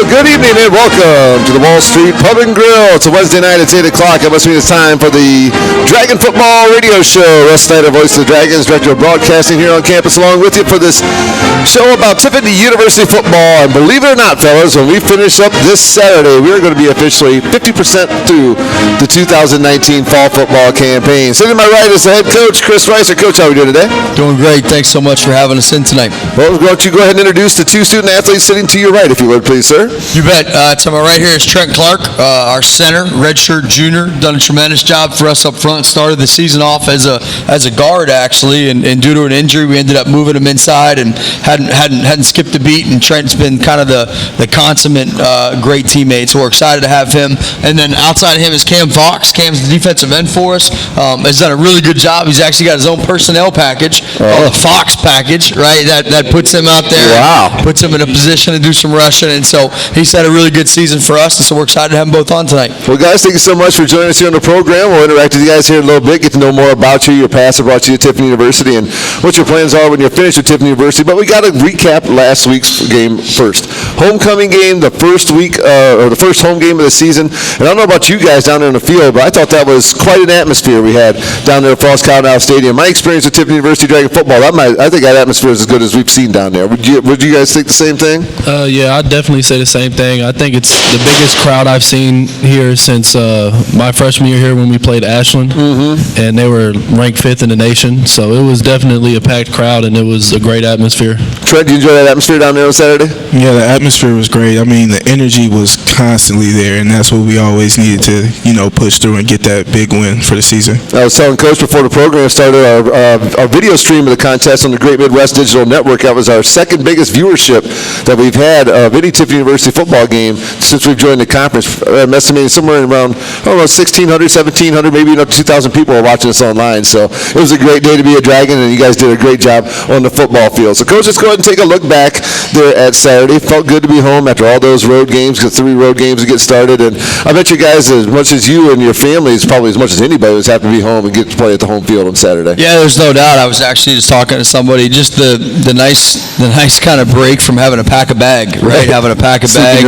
Good evening and welcome to the Wall Street Pub and Grill. It's a Wednesday night. It's 8 o'clock. It must mean it's time for the Dragon Football Radio Show. Russ Snyder, voice of the Dragons, director of broadcasting here on campus, along with you for this show about Tiffin University football. And believe it or not, fellas, when we finish up this Saturday, we are going to be officially 50% through the 2019 fall football campaign. Sitting to my right is the head coach, Cris Reisert. Coach, how are we doing today? Doing great. Thanks so much for having us in tonight. Well, why don't you go ahead and introduce the two student athletes sitting to your right, if you would, please, sir. You bet. To my right here is Trent Clark, our center, redshirt junior. Done a tremendous job for us up front. Started the season off as a guard, actually, and due to an injury, we ended up moving him inside and hadn't skipped a beat. And Trent's been kind of the consummate great teammate. So we're excited to have him. And then outside of him is Cam Fox. Cam's the defensive end for us. Has done a really good job. He's actually got his own personnel package, called the Fox package, right? That puts him out there. Wow. Puts him in a position to do some rushing. And so he's had a really good season for us, and so we're excited to have them both on tonight. Well, guys, thank you so much for joining us here on the program. We'll interact with you guys here in a little bit, get to know more about you, your past that brought you to Tiffin University, and what your plans are when you're finished with Tiffin University. But we got to recap last week's game first. Homecoming game, the first week, or the first home game of the season. And I don't know about you guys down there in the field, but I thought that was quite an atmosphere we had down there at Frost Cottonelle Stadium. My experience with Tiffin University Dragon football, I think that atmosphere is as good as we've seen down there. Would you guys think the same thing? Yeah, I'd definitely say the same thing. I think it's the biggest crowd I've seen here since my freshman year here when we played Ashland, and they were ranked 5th in the nation. So it was definitely a packed crowd, and it was a great atmosphere. Trent, did you enjoy that atmosphere down there on Saturday? Yeah, the atmosphere was great. I mean, the energy was constantly there, and that's what we always needed to, push through and get that big win for the season. I was telling Coach before the program started, our video stream of the contest on the Great Midwest Digital Network, that was our second biggest viewership that we've had of any Tiffin University football game since we've joined the conference. I'm estimating somewhere around, 1,600, 1,700, maybe 2,000 people are watching us online. So it was a great day to be a Dragon, and you guys did a great job on the football field. So, Coach, let's go ahead and take a look back there at Saturday. Felt good to be home after all those road games, got 3 road games to get started. And I bet you guys, as much as you and your families, probably as much as anybody, was happy to be home and get to play at the home field on Saturday. Yeah, there's no doubt. I was actually just talking to somebody, just the nice kind of break from having to pack a bag, right? Having to pack a bag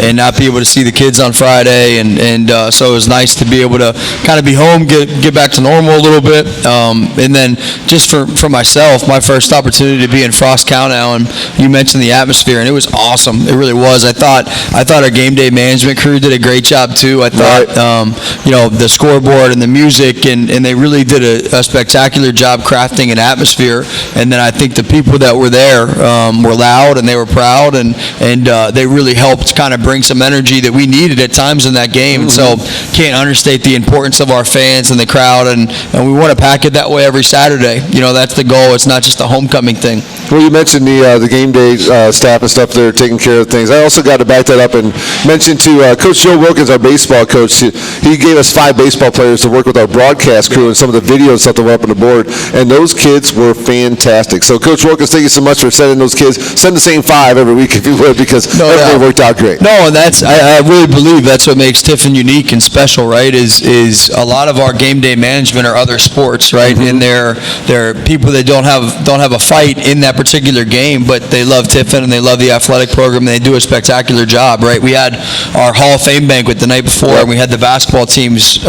and not be able to see the kids on Friday, and so it was nice to be able to kind of be home, get back to normal a little bit, and then just for myself, my first opportunity to be in Frost Cottonelle, and you mentioned the atmosphere, and it was awesome. It really was. I thought our game day management crew did a great job too. I thought the scoreboard and the music, and they really did a spectacular job crafting an atmosphere. And then I think the people that were there were loud and they were proud, and they really helped kind of bring some energy that we needed at times in that game. And so can't understate the importance of our fans and the crowd, and we want to pack it that way every Saturday. That's the goal. It's not just a homecoming thing. Well, you mentioned the game day staff and stuff there taking care of things. I also got to back that up and mention to Coach Joe Wilkins, our baseball coach. He gave us 5 baseball players to work with our broadcast crew and some of the video stuff that went up on the board, and those kids were fantastic. So, Coach Wilkins, thank you so much for sending those kids. Send the same 5 every week if you would, because everything worked out great. No, and I really believe that's what makes Tiffin unique and special, right? Is a lot of our game day management are other sports, right? And they're people that don't have a fight in that particular game, but they love Tiffin and they love the athletic program, and they do a spectacular job, right? We had our Hall of Fame banquet the night before, and we had the basketball teams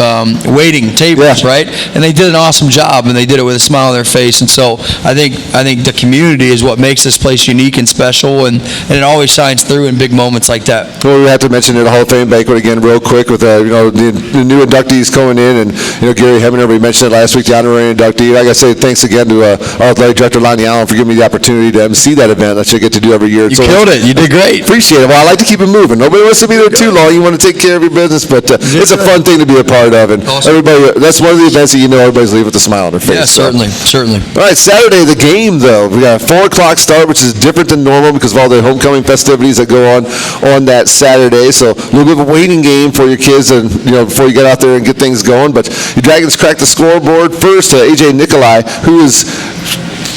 waiting tables, right? And they did an awesome job, and they did it with a smile on their face. And so I think the community is what makes this place unique and special, and it always shines through in big moments like that. Well, we have to mention the Hall of Fame banquet again real quick with the new inductees coming in, and Gary Heminer, we mentioned it last week, the honorary inductee. Like I say, thanks again to our athletic director Lonnie Allen for giving me the opportunity to MC that event that you get to do every year. You killed it. You did great. Appreciate it. Well, I like to keep it moving. Nobody wants to be there too long. You want to take care of your business, but it's a fun thing to be a part of, and everybody. That's one of the events that everybody's leaving with a smile on their face. Yeah, certainly. All right, Saturday, the game, though. We got a 4 o'clock start, which is different than normal because of all the homecoming festivities that go on that Saturday. So a little bit of a waiting game for your kids, and before you get out there and get things going. But your Dragons cracked the scoreboard first. A.J. Nikolai, who is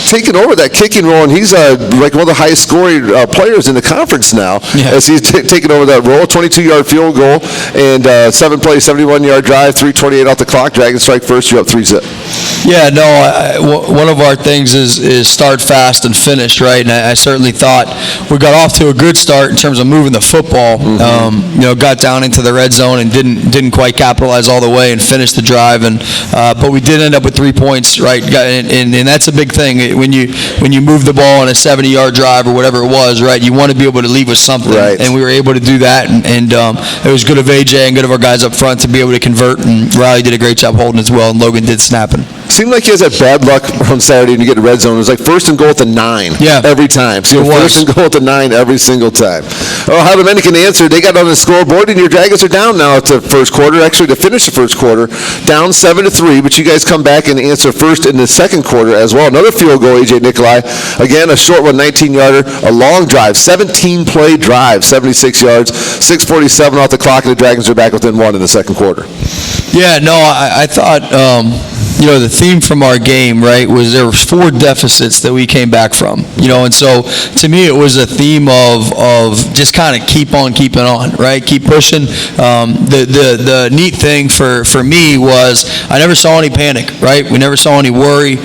taking over that kicking role, and he's like one of the highest scoring players in the conference now, as he's taking over that role. 22-yard field goal and 7-play, 71-yard drive, 3:28 off the clock. Dragons strike first. You're up 3-zip. Yeah, no, one of our things is start fast and finish, right? And I certainly thought we got off to a good start in terms of moving the football. Got down into the red zone and didn't quite capitalize all the way and finish the drive. And but we did end up with 3 points, right? And that's a big thing when you move the ball on a 70-yard drive or whatever it was, right? You want to be able to leave with something, right. And we were able to do that. And it was good of AJ and good of our guys up front to be able to convert. And Riley did a great job holding as well, and Logan did snapping. Seemed like he has that bad luck on Saturday when you get to red zone. It was like first and goal at the 9 every time. So first and goal at the 9 every single time. Oh, how Dominican answered. They got on the scoreboard, and your Dragons are down now at the first quarter. Actually, to finish the first quarter, down 7-3. But you guys come back and answer first in the second quarter as well. Another field goal, A.J. Nikolai. Again, a short one, 19-yarder. A long drive, 17-play drive, 76 yards, 6:47 off the clock, and the Dragons are back within 1 in the second quarter. Yeah, no, I thought, the theme from our game, right, was there were 4 deficits that we came back from, and so to me it was a theme of just kind of keep on keeping on, right, keep pushing. The neat thing for me was I never saw any panic, right, we never saw any worry.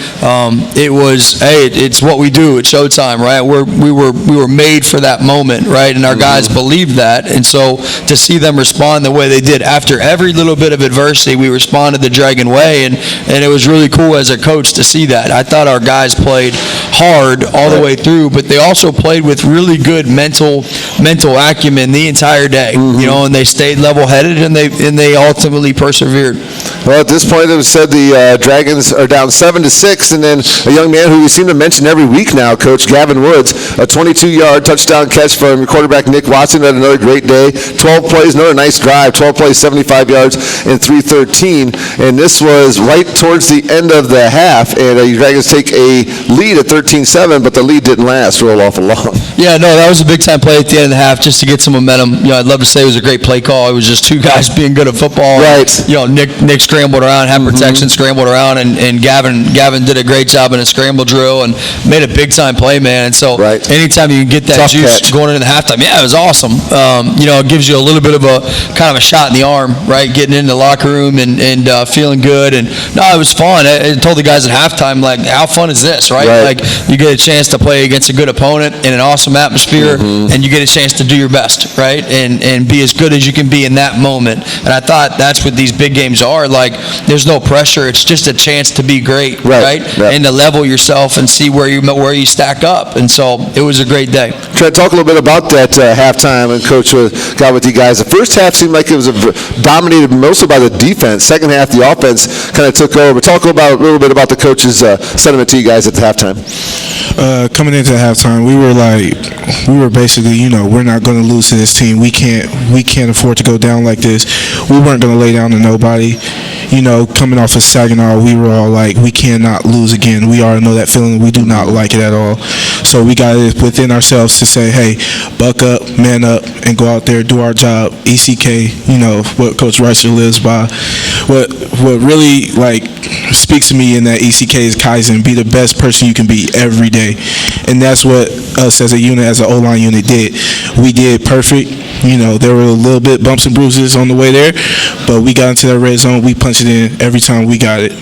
It was, hey, it's what we do, it's showtime, right, we were made for that moment, right, and our guys believed that, and so to see them respond the way they did after every little bit of adversity, we responded the Dragon way, and it was really cool as a coach to see that. I thought our guys played hard all the way through, but they also played with really good mental acumen the entire day, and they stayed level-headed, and they ultimately persevered. Well, at this point, it was said the Dragons are down 7-6, and then a young man who we seem to mention every week now, Coach Gavin Woods, a 22-yard touchdown catch from your quarterback Nick Watson. Had another great day. 12 plays, another nice drive. 12 plays, 75 yards, and 313. And this was right towards the end of the half, and your Dragons take a lead at 13-7, but the lead didn't last. Roll off along. Yeah, no, that was a big-time play at the end of the half just to get some momentum. I'd love to say it was a great play call. It was just 2 guys being good at football. Right. And, Nick scrambled around, had protection, scrambled around, and Gavin did a great job in a scramble drill and made a big-time play, man. And so anytime you can get that juice going into the halftime, it was awesome. It gives you a little bit of a kind of a shot in the arm, right, getting in the locker room and feeling good. And, no, it was fun. I told the guys at halftime, like, how fun is this, right? Like, you get a chance to play against a good opponent in an awesome atmosphere, and you get a chance to do your best, right, and be as good as you can be in that moment. And I thought that's what these big games are. Like, there's no pressure. It's just a chance to be great, right? And to level yourself and see where you stack up. And so it was a great day. Try to talk a little bit about that halftime, and Coach got with you guys. The first half seemed like it was dominated mostly by the defense. Second half, the offense kind of took over. Talk a little bit about the coach's sentiment to you guys at the halftime. Coming into halftime, we were basically, we're not going to lose to this team. We can't afford to go down like this. We weren't going to lay down to nobody. Coming off of Saginaw, we were all like, we cannot lose again. We already know that feeling. We do not like it at all. So we got it within ourselves to say, hey, buck up, man up, and go out there, do our job. ECK, what Coach Reisert lives by. What really, speaks to me in that ECK is Kaizen. Be the best person you can be every day. And that's what us as a unit, as an O-line unit did. We did perfect. There were a little bit bumps and bruises on the way there, but we got into that red zone. We punched it in every time we got it.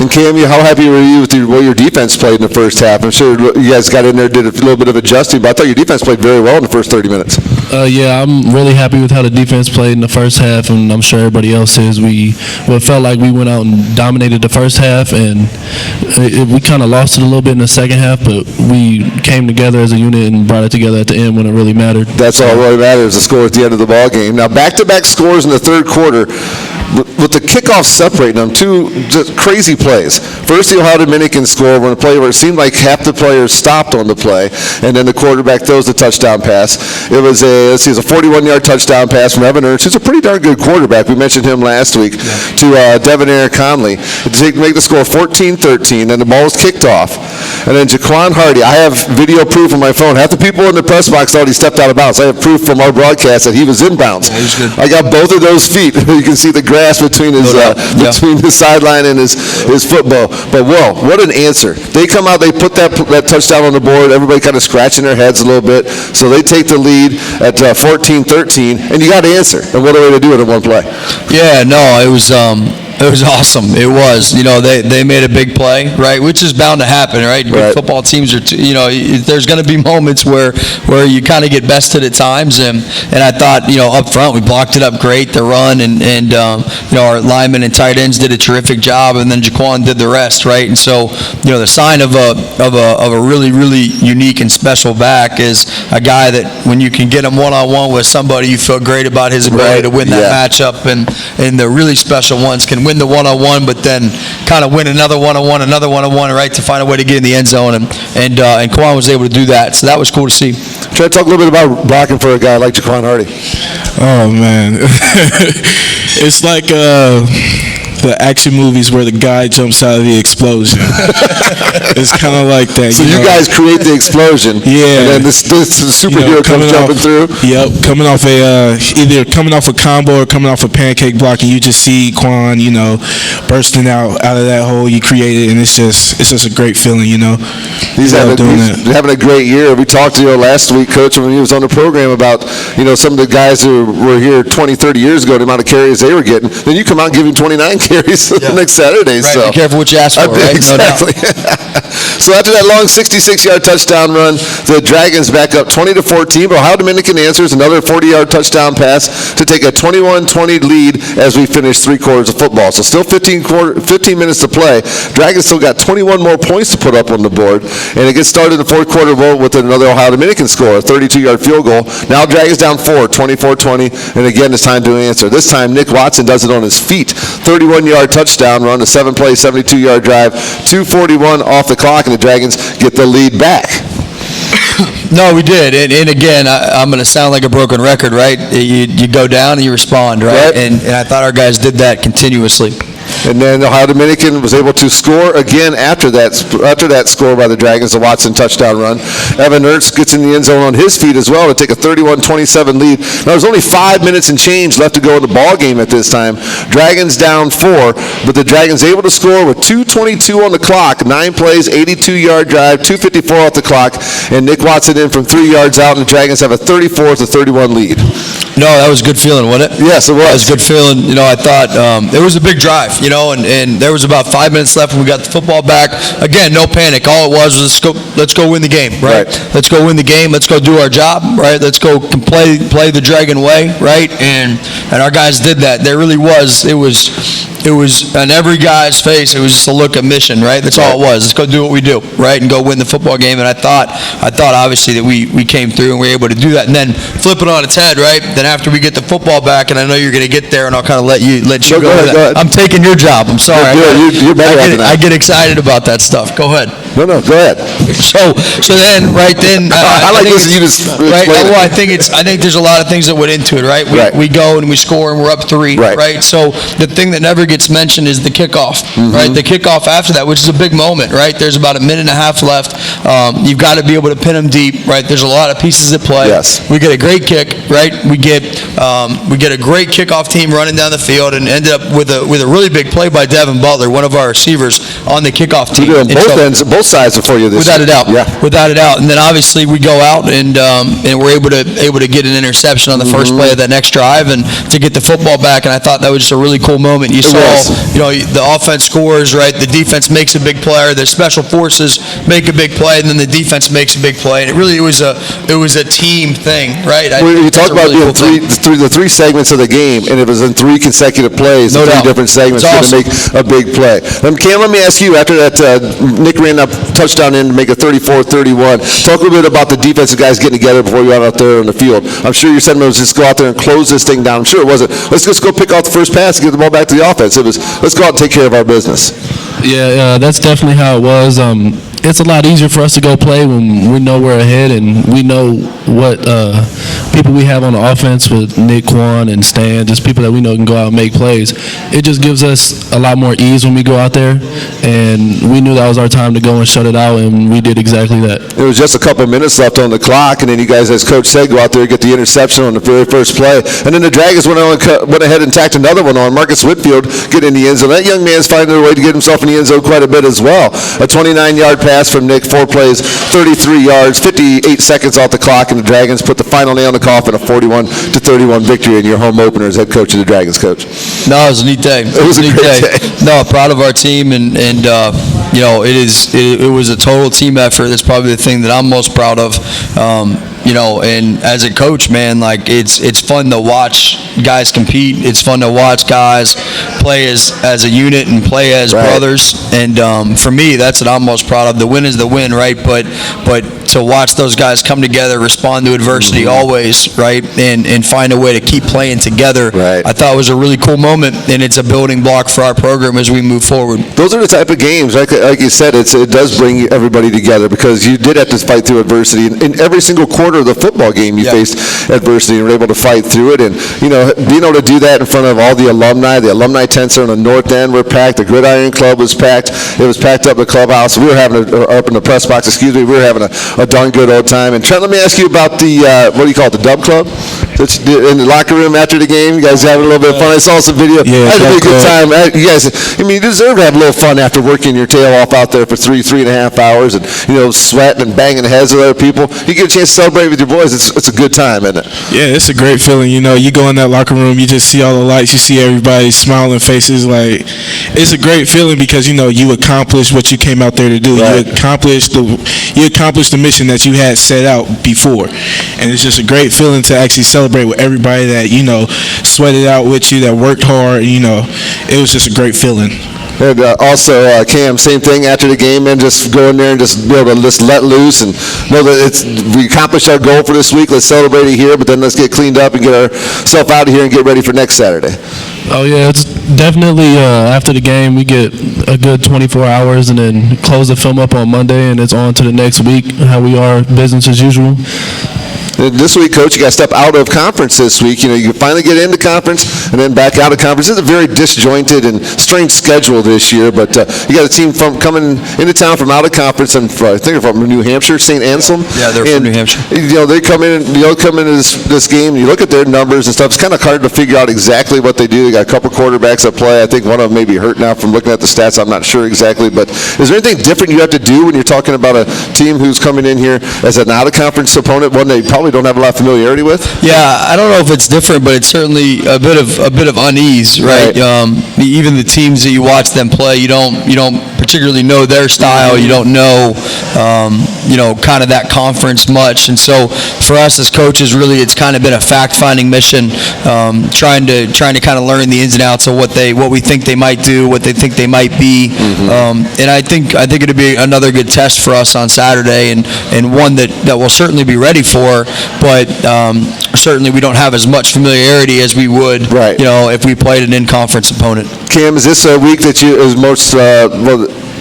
And Cam, how happy were you with the way your defense played in the first half? I'm sure you guys got in there, did a little bit of adjusting, but I thought your defense played very well in the first 30 minutes. Yeah, I'm really happy with how the defense played in the first half, and I'm sure everybody else is. We felt like we went out and dominated the first half, and we kind of lost it a little bit in the second half, but we came together as a unit and brought it together at the end when it really mattered. That's all really matters, the score at the end of the ball game. Now, back-to-back scores in the third quarter. With the kickoff separating them, 2 just crazy plays. First, the Ohio Dominican score when a play where it seemed like half the players stopped on the play, and then the quarterback throws the touchdown pass. It was a 41-yard touchdown pass from Evan Ernst, who's a pretty darn good quarterback. We mentioned him last week, to Devonair Conley to make the score 14-13, and the ball was kicked off. And then Jaquan Hardy, I have video proof on my phone. Half the people in the press box thought he stepped out of bounds. I have proof from our broadcast that he was in bounds. Yeah, he was good. I got both of those feet. You can see the grass between his between the sideline and his football. But whoa, what an answer! They come out, they put that touchdown on the board. Everybody kind of scratching their heads a little bit. So they take the lead at 14-13, and you got to answer. And what a way to do it in one play. Yeah, no, it was. It was awesome. It was. They made a big play, right? Which is bound to happen, right? Good football teams are, there's going to be moments where you kind of get bested at times, and I thought, up front we blocked it up great, the run, and our linemen and tight ends did a terrific job, and then Jaquan did the rest, right? And so, the sign of a really, really unique and special back is a guy that when you can get him one-on-one with somebody, you feel great about his ability to win that matchup, and the really special ones can win the one-on-one, but then kind of win another one-on-one, right, to find a way to get in the end zone, and Quan was able to do that, so that was cool to see. Try to talk a little bit about blocking for a guy like Jaquan Hardy. Oh, man. It's like the action movies where the guy jumps out of the explosion. It's kind of like that. So you guys create the explosion. Yeah. And then this superhero comes jumping through. Yep. Coming off either coming off a combo or coming off a pancake block, and you just see Quan, bursting out of that hole you created, and it's just a great feeling, He's having a great year. We talked to you last week, Coach, when he was on the program about, some of the guys who were here 20, 30 years ago, the amount of carries they were getting. Then you come out and give him 29 carries next Saturday. Right, So be careful what you ask for, right? Exactly. So after that long 66-yard touchdown run, the Dragons back up 20-14. But Ohio Dominican answers another 40-yard touchdown pass to take a 21-20 lead as we finish 3 quarters of football. So still 15 minutes to play. Dragons still got 21 more points to put up on the board. And it gets started in the fourth quarter with another Ohio Dominican score, a 32-yard field goal. Now Dragons down 4, 24-20. And again, it's time to answer. This time, Nick Watson does it on his feet. 31-yard touchdown run, a 7-play, 72-yard drive, 2:41 off the clock, and the Dragons get the lead back. No, we did, and again, I'm going to sound like a broken record, right? You go down and you respond, right? And I thought our guys did that continuously. And then Ohio Dominican was able to score again after that score by the Dragons, the Watson touchdown run. Evan Ertz gets in the end zone on his feet as well to take a 31-27 lead. Now, there's only 5 minutes and change left to go in the ball game at this time. Dragons down 4, but the Dragons able to score with 2:22 on the clock, 9 plays, 82-yard drive, 2:54 off the clock, and Nick Watson in from 3 yards out, and the Dragons have a 34-31 lead. No, that was a good feeling, wasn't it? Yes, it was. That was a good feeling. I thought it was a big drive, and there was about 5 minutes left when we got the football back. Again, no panic. All it was let's go win the game, right? Let's go win the game. Let's go do our job, right? Let's go play the Dragon way, right? And our guys did that. There really was. It was on every guy's face. It was just a look of mission, right? That's all it was. Let's go do what we do, right, and go win the football game. And I thought obviously that we came through and we were able to do that. And then flip it on its head, right? Then after we get the football back, and I know you're going to get there, and I'll kind of let you go. Go ahead. I'm taking your job. I'm sorry. You're better at that. I get excited about that stuff. Go ahead. No, go ahead. So then, right then, I like this. You just right. Well, I think there's a lot of things that went into it, right? We go and we score and we're up 3, right? So the thing that never gets mentioned is the kickoff, right? The kickoff after that, which is a big moment, right? There's about a minute and a half left. You've got to be able to pin them deep, right? There's a lot of pieces at play. Yes. We get a great kick, right? We get a great kickoff team running down the field, and ended up with a really big play by Devin Butler, one of our receivers, on the kickoff team. Both sides are for you this year. Without a doubt. Yeah. Without a doubt. And then obviously we go out and we're able to get an interception on the first play of that next drive and to get the football back. And I thought that was just a really cool moment. You saw, the offense scores, right? The defense makes a big play, the special forces make a big play, and then the defense makes a big play. And it really was a team thing, right? You talk about the 3 segments of the game, and it was in 3 consecutive plays, no 3 different segments to make a big play. Cam, let me ask you, after that Nick ran up touchdown in to make a 34-31, talk a little bit about the defensive guys getting together before you got out there on the field. I'm sure your sentiment was just go out there and close this thing down. I'm sure it wasn't, let's just go pick off the first pass and get the ball back to the offense. It was, let's go out and take care of our business. Yeah, that's definitely how it was. It's a lot easier for us to go play when we know we're ahead and we know what people we have on the offense with Nick, Quan, and Stan, just people that we know can go out and make plays. It just gives us a lot more ease when we go out there, and we knew that was our time to go and shut it out, and we did exactly that. There was just a couple of minutes left on the clock, and then you guys, as Coach said, go out there and get the interception on the very first play. And then the Dragons went ahead and tacked another one on. Marcus Whitfield get in the end zone. That young man's finding a way to get himself in the end zone quite a bit as well. A 29-yard pass pass from Nick, 4 plays, 33 yards, 58 seconds off the clock, and the Dragons put the final nail in the coffin, a 41-31 victory in your home opener as head coach of the Dragons, Coach. No, it was a neat day. It was a neat great day. No, proud of our team, and you know, it was a total team effort. That's probably the thing that I'm most proud of. You know, and as a coach, man, like it's fun to watch guys compete. It's fun to watch guys play as a unit and play as brothers. And for me, that's what I'm most proud of. The win is the win, right? But to watch those guys come together, respond to adversity always, right, and find a way to keep playing together. Right. I thought it was a really cool moment, and it's a building block for our program as we move forward. Those are the type of games, like you said, it does bring everybody together because you did have to fight through adversity. In every single quarter of the football game, you faced adversity and were able to fight through it. And, you know, being able to do that in front of all the alumni tents are on the north end were packed. The Gridiron Club was packed. It was packed up in the clubhouse. We were having up in the press box, we were having a darn good old time. And Trent, let me ask you about the, what do you call it, the Dub Club? That's in the locker room after the game. You guys having a little bit of fun. I saw some video. Yeah, had a really good time. You guys, I mean, you deserve to have a little fun after working your tail off out there for 3.5 hours and, you know, sweating and banging the heads of other people. You get a chance to celebrate with your boys. It's a good time, isn't it? Yeah, it's a great feeling. You know, you go in that locker room, you just see all the lights, you see everybody smiling faces. Like, it's a great feeling because, you know, you accomplished what you came out there to do. Right. You accomplished the mission that you had set out before. And it's just a great feeling to actually celebrate with everybody that, you know, sweated out with you, that worked hard. You know, it was just a great feeling. And also, Cam, same thing after the game, man, just go in there and just be able to just let loose and know that we accomplished our goal for this week. Let's celebrate it here, but then let's get cleaned up and get ourselves out of here and get ready for next Saturday. Oh, yeah, it's definitely after the game, we get a good 24 hours and then close the film up on Monday, and it's on to the next week, how we are, business as usual. This week, Coach, you got to step out of conference this week. You know, you finally get into conference and then back out of conference. It's a very disjointed and strange schedule this year, but you got a team coming into town from out of conference, and I think they're from New Hampshire, St. Anselm. Yeah, they're from New Hampshire. You know, they come into this game, and you look at their numbers and stuff. It's kind of hard to figure out exactly what they do. They got a couple quarterbacks that play. I think one of them may be hurt now from looking at the stats. I'm not sure exactly, but is there anything different you have to do when you're talking about a team who's coming in here as an out-of-conference opponent, one they probably don't have a lot of familiarity with? Yeah, I don't know if it's different, but it's certainly a bit of unease, right? Even the teams that you watch them play, you don't particularly know their style. You don't know, kind of that conference much. And so for us as coaches, really, it's kind of been a fact-finding mission, trying to kind of learn the ins and outs of what we think they might do, what they think they might be. And I think it'll be another good test for us on Saturday, and one that we'll certainly be ready for. But certainly we don't have as much familiarity as we would, if we played an in-conference opponent. Cam, is this a week that is most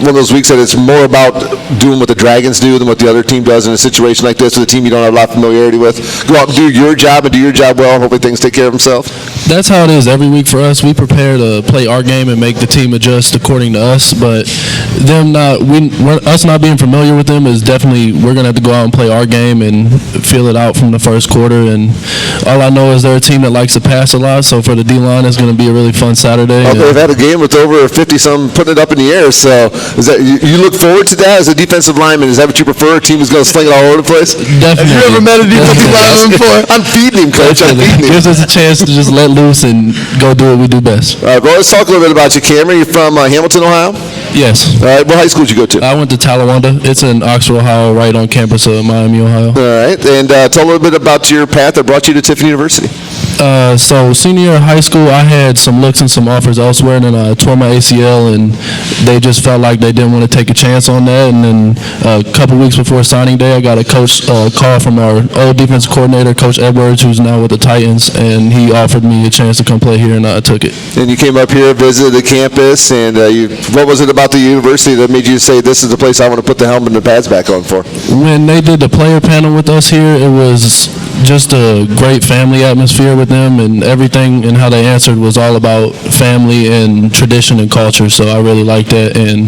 one of those weeks that it's more about doing what the Dragons do than what the other team does in a situation like this with a team you don't have a lot of familiarity with? Go out and do your job and do your job well, and hopefully things take care of themselves? That's how it is every week for us. We prepare to play our game and make the team adjust according to us, but us not being familiar with them is definitely, we're going to have to go out and play our game and feel it out from the first quarter. And all I know is they're a team that likes to pass a lot, so for the D-line, it's going to be a really fun Saturday. Well, they've had a game with over 50-some putting it up in the air, so is that you look forward to that as a defensive lineman? Is that what you prefer? A team who's going to sling it all over the place? Definitely. Have you ever met a defensive lineman before? I'm feeding him, Coach. I'm feeding him. Gives us a chance to just let loose and go do what we do best. All right, well, let's talk a little bit about you, Cameron. You're from Hamilton, Ohio? Yes. All right, what high school did you go to? I went to Talawanda. It's in Oxford, Ohio, right on campus of Miami, Ohio. All right, and tell a little bit about your path that brought you to Tiffany University. So senior year of high school, I had some looks and some offers elsewhere, and then I tore my ACL, and they just felt like they didn't want to take a chance on that. And then a couple weeks before signing day, I got a call from our old defensive coordinator, Coach Edwards, who's now with the Titans, and he offered me a chance to come play here, and I took it. And you came up here, visited the campus, and what was it about the university that made you say, this is the place I want to put the helmet and the pads back on for? When they did the player panel with us here, it was just a great family atmosphere with them, and everything and how they answered was all about family and tradition and culture. So I really liked that and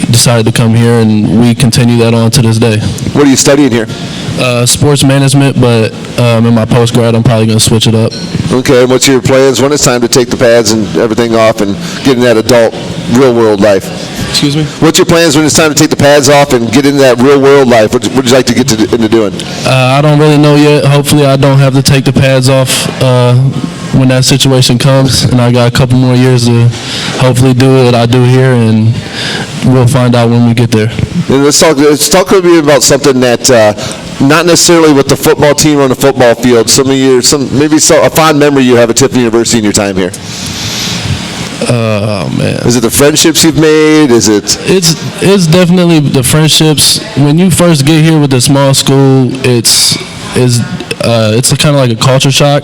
decided to come here, and we continue that on to this day. What are you studying here? Sports management, but in my post-grad, I'm probably going to switch it up. Okay, and what's your plans when it's time to take the pads and everything off and get in that adult, real-world life? Excuse me? What's your plans when it's time to take the pads off and get into that real world life? What would you like to get into doing? I don't really know yet. Hopefully, I don't have to take the pads off when that situation comes, and I got a couple more years to hopefully do what I do here, and we'll find out when we get there. And let's talk with me about something that not necessarily with the football team on the football field. Maybe a fond memory you have at Tiffin University in your time here. Oh man! Is it the friendships you've made? Is it? It's definitely the friendships. When you first get here with the small school, it's kind of like a culture shock.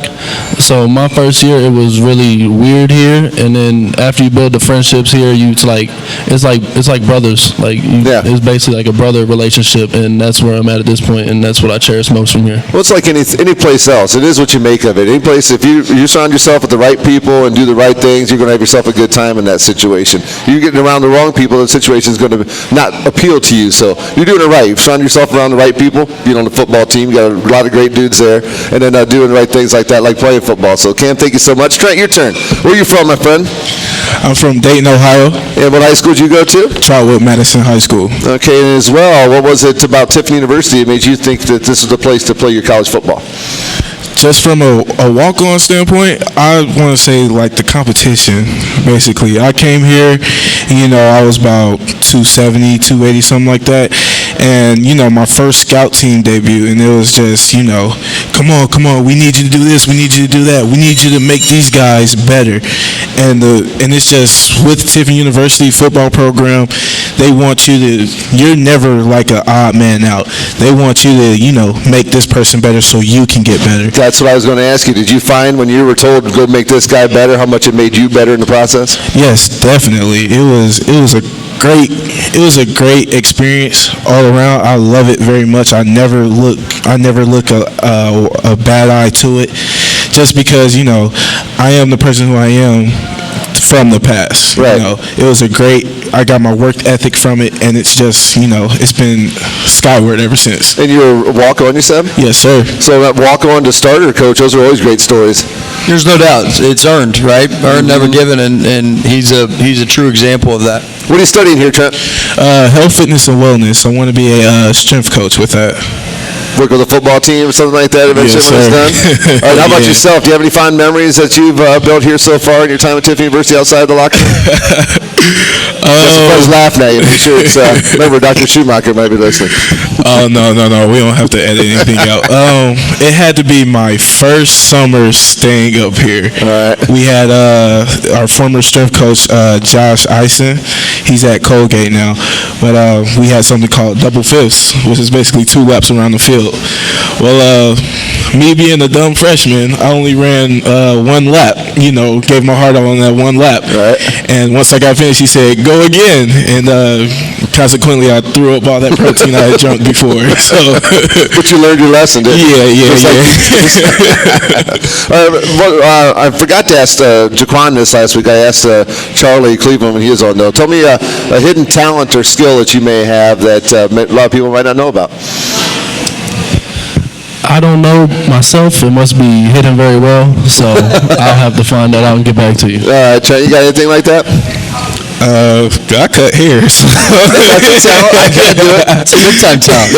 So my first year, it was really weird here, and then after you build the friendships here, it's like brothers. It's basically like a brother relationship, and that's where I'm at this point, and that's what I cherish most from here. Well, it's like any place else. It is what you make of it. Any place, if you surround yourself with the right people and do the right things, you're going to have yourself a good time in that situation. You're getting around the wrong people, the situation is going to not appeal to you. So you're doing it right. You surround yourself around the right people. Being on the football team, you got a lot of great dudes there, and then doing the right things like that, like playing football. So Cam, thank you so much. Trent, your turn. Where are you from, my friend? I'm from Dayton, Ohio. And what high school did you go to? Trotwood Madison High School. Okay, and as well, what was it about Tiffin University that made you think that this is the place to play your college football? Just from a walk-on standpoint, I want to say like the competition, basically. I came here, I was about 270, 280, something like that. And, my first scout team debut, and it was just, come on, we need you to do this, we need you to do that, we need you to make these guys better. And it's just with Tiffin University football program, they want you to, you're never like an odd man out. They want you to, make this person better so you can get better. That's what I was going to ask you. Did you find when you were told to go make this guy better, how much it made you better in the process? Yes, definitely. It was a great experience all around. I love it very much. I never look a bad eye to it, just because I am the person who I am from the past. Right. I got my work ethic from it, and it's just it's been skyward ever since. And you're a walk-on, you said? Yes, sir. So that walk-on to starter coach, those are always great stories. There's no doubt. It's earned, right? Earned, never given, and he's a true example of that. What are you studying here, Trent? Health, fitness, and wellness. I want to be a strength coach with that. Work with a football team or something like that eventually yes, when it's done? All right, how about yourself? Do you have any fond memories that you've built here so far in your time at Tiffin University outside the locker room? Just laughing at you. I'm sure it's, remember, Dr. Schumacher might be listening. Oh, no. We don't have to edit anything out. It had to be my first summer staying up here. All right. We had our former strength coach, Josh Eisen. He's at Colgate now. But we had something called double fifths, which is basically 2 laps around the field. Well, me being a dumb freshman, I only ran 1 lap, gave my heart out on that 1 lap. Right. And once I got finished, he said, go again. And consequently, I threw up all that protein I had drunk before. So, but you learned your lesson, didn't you? Yeah. I forgot to ask Jaquan this last week. I asked Charlie Cleveland when he was on, though. Tell me a hidden talent or skill that you may have that a lot of people might not know about. I don't know myself. It must be hidden very well, so I'll have to find that out and get back to you. All right, Trent, you got anything like that? I cut hairs. That's a talent. I can't do it. It's a big time talent.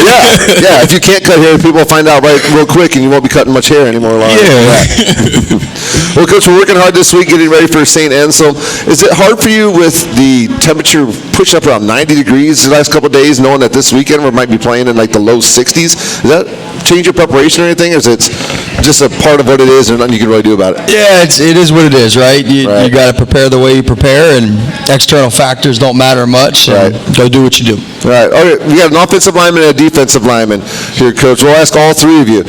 Yeah. If you can't cut hair, people will find out real quick, and you won't be cutting much hair anymore. Well, Coach, we're working hard this week, getting ready for St. Anselm. Is it hard for you with the temperature pushing up around 90 degrees the last couple of days, knowing that this weekend we might be playing in like the low 60s? Does that change your preparation or anything, or is it just a part of what it is and nothing you can really do about it? Yeah, it is what it is, right? You got to prepare the way you prepare, and external factors don't matter much. Right. Go do what you do. All right. We got an offensive lineman and a defensive lineman here, Coach. We'll ask all three of you.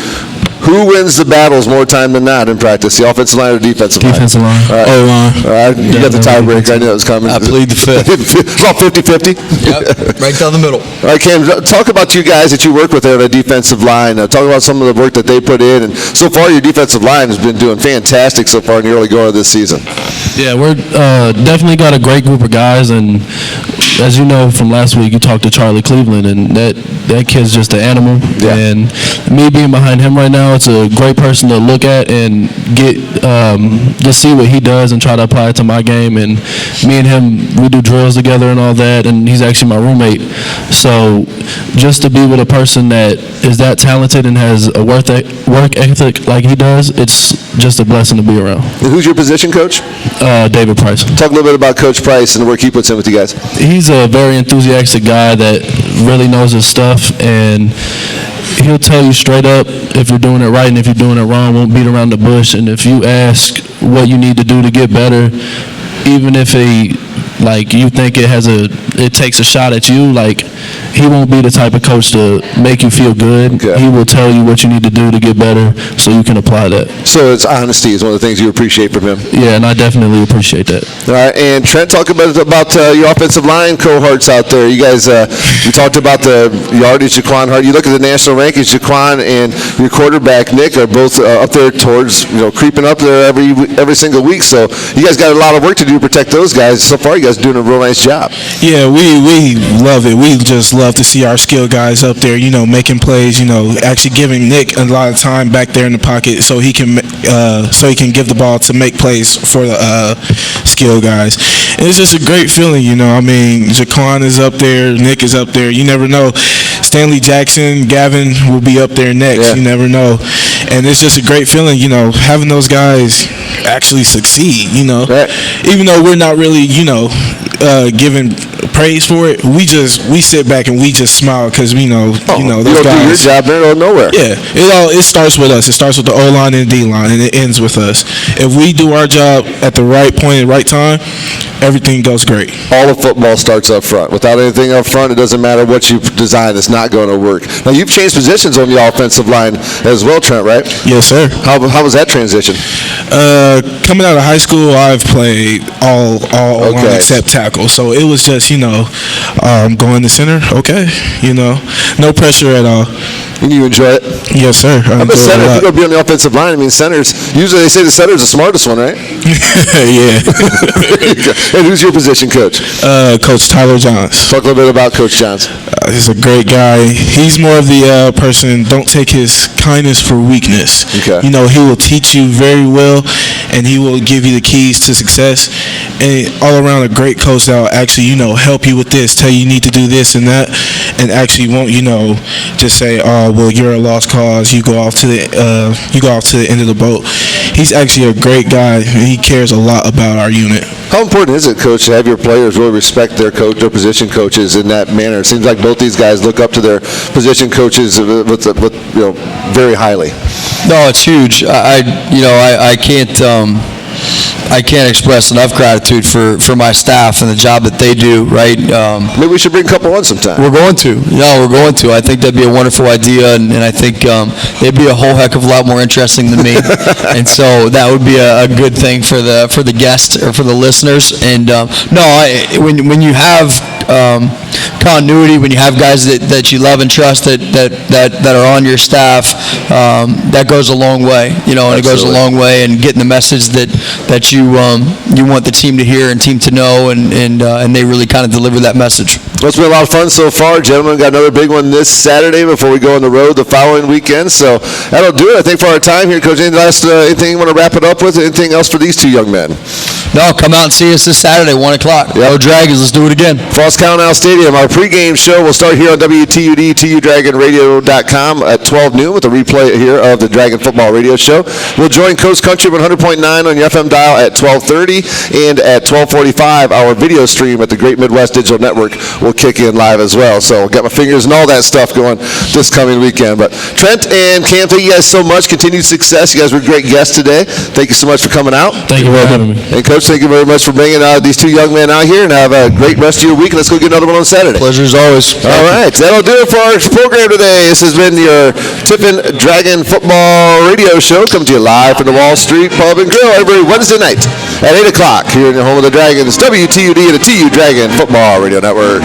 Who wins the battles more time than not in practice, the offensive line or defensive line? Defensive line. All right. O-line. All right. You got the tiebreaker. I knew it was coming. I plead the fifth. About 50-50? Yep, right down the middle. All right, Cam, talk about you guys that you work with there on the defensive line. Talk about some of the work that they put in. And so far, your defensive line has been doing fantastic so far in the early going of this season. Yeah, we're definitely got a great group of guys, and as you know from last week, you talked to Charlie Cleveland, and that kid's just an animal. Yeah. And me being behind him right now, it's a great person to look at and get just see what he does and try to apply it to my game. And me and him, we do drills together and all that, and he's actually my roommate. So just to be with a person that is that talented and has a work ethic like he does, it's just a blessing to be around. And who's your position coach? David Price. Talk a little bit about Coach Price and the work he puts in with you guys. He's a very enthusiastic guy that really knows his stuff, and he'll tell you straight up if you're doing it right and if you're doing it wrong. Won't beat around the bush. And if you ask what you need to do to get better, even if you think it takes a shot at you, he won't be the type of coach to make you feel good. Okay. He will tell you what you need to do to get better so you can apply that. So it's honesty is one of the things you appreciate from him. Yeah, and I definitely appreciate that. All right, and Trent, talk about your offensive line cohorts out there. You guys, we talked about the yardage. Jaquan Hart. You look at the national rankings. Jaquan and your quarterback Nick are both up there towards creeping up there every single week. So you guys got a lot of work to do to protect those guys. So far, you guys are doing a real nice job. Yeah, we love it. We just love to see our skill guys up there, making plays, actually giving Nick a lot of time back there in the pocket so he can give the ball to make plays for the skill guys. And it's just a great feeling, Jaquan is up there, Nick is up there. You never know. Stanley Jackson, Gavin will be up there next. Yeah. You never know. And it's just a great feeling, having those guys actually succeed, Right. Even though we're not really, giving praise for it, we sit back and we just smile because we know, those you guys. do your job, they're going nowhere. Yeah, it starts with us. It starts with the O-line and the D-line, and it ends with us. If we do our job at the right point, at the right time, everything goes great. All of football starts up front. Without anything up front, it doesn't matter what you design. It's not going to work. Now, you've changed positions on the offensive line as well, Trent, right? Yes, sir. How was that transition? Coming out of high school, I've played all line except tackle. So it was just, going to center, okay, no pressure at all. And you enjoy it? Yes, sir. I'm a center. If you're going to be on the offensive line, centers, usually they say the center is the smartest one, right? Yeah. And who's your position coach? Coach Tyler Johns. Talk a little bit about Coach Johns. He's a great guy. He's more of the person, don't take his kindness for weakness. Okay. He will teach you very well, and he will give you the keys to success. And all around a great coach that will actually, help you with this, tell you need to do this and that, and actually won't, just say, oh, well, you're a lost cause. You go off to the end of the boat. He's actually a great guy. He cares a lot about our unit. How important is it, Coach, to have your players really respect their coach, their position coaches in that manner? It seems like both these guys look up to their position coaches with very highly. No, it's huge. I can't express enough gratitude for my staff and the job that they do, right? Maybe we should bring a couple on sometime. We're going to. No, we're going to. I think that'd be a wonderful idea, and I think they'd be a whole heck of a lot more interesting than me. And so that would be a good thing for the guest or for the listeners. And when you have continuity, when you have guys that you love and trust that are on your staff, that goes a long way. And it goes a long way in getting the message that you want the team to hear and team to know, and they really kind of deliver that message. Well, it's been a lot of fun so far, gentlemen. Got another big one this Saturday before we go on the road the following weekend. So that'll do it, I think, for our time here, Coach. Anything you want to wrap it up with? Anything else for these two young men? No, come out and see us this Saturday, 1 o'clock. Yep. Go Dragons. Let's do it again. Frost County Stadium. Our pregame show will start here on WTUD, TUDragonRadio.com at 12 noon with a replay here of the Dragon Football Radio Show. We'll join Coast Country 100.9 on your FM dial at 12:30, and at 12:45, our video stream at the Great Midwest Digital Network will kick in live as well. So got my fingers and all that stuff going this coming weekend. But Trent and Cam, thank you guys so much. Continued success. You guys were great guests today. Thank you so much for coming out. Thank you for having me. And Coach, thank you very much for bringing these two young men out here, and have a great rest of your week. Let's go get another one on Saturday. Pleasure as always. All right, that'll do it for our program today. This has been your Tiffin Dragon Football Radio Show, coming to you live from the Wall Street Pub and Grill every Wednesday night at 8 o'clock here in the home of the Dragons, WTUD and the TU Dragon Football Radio Network.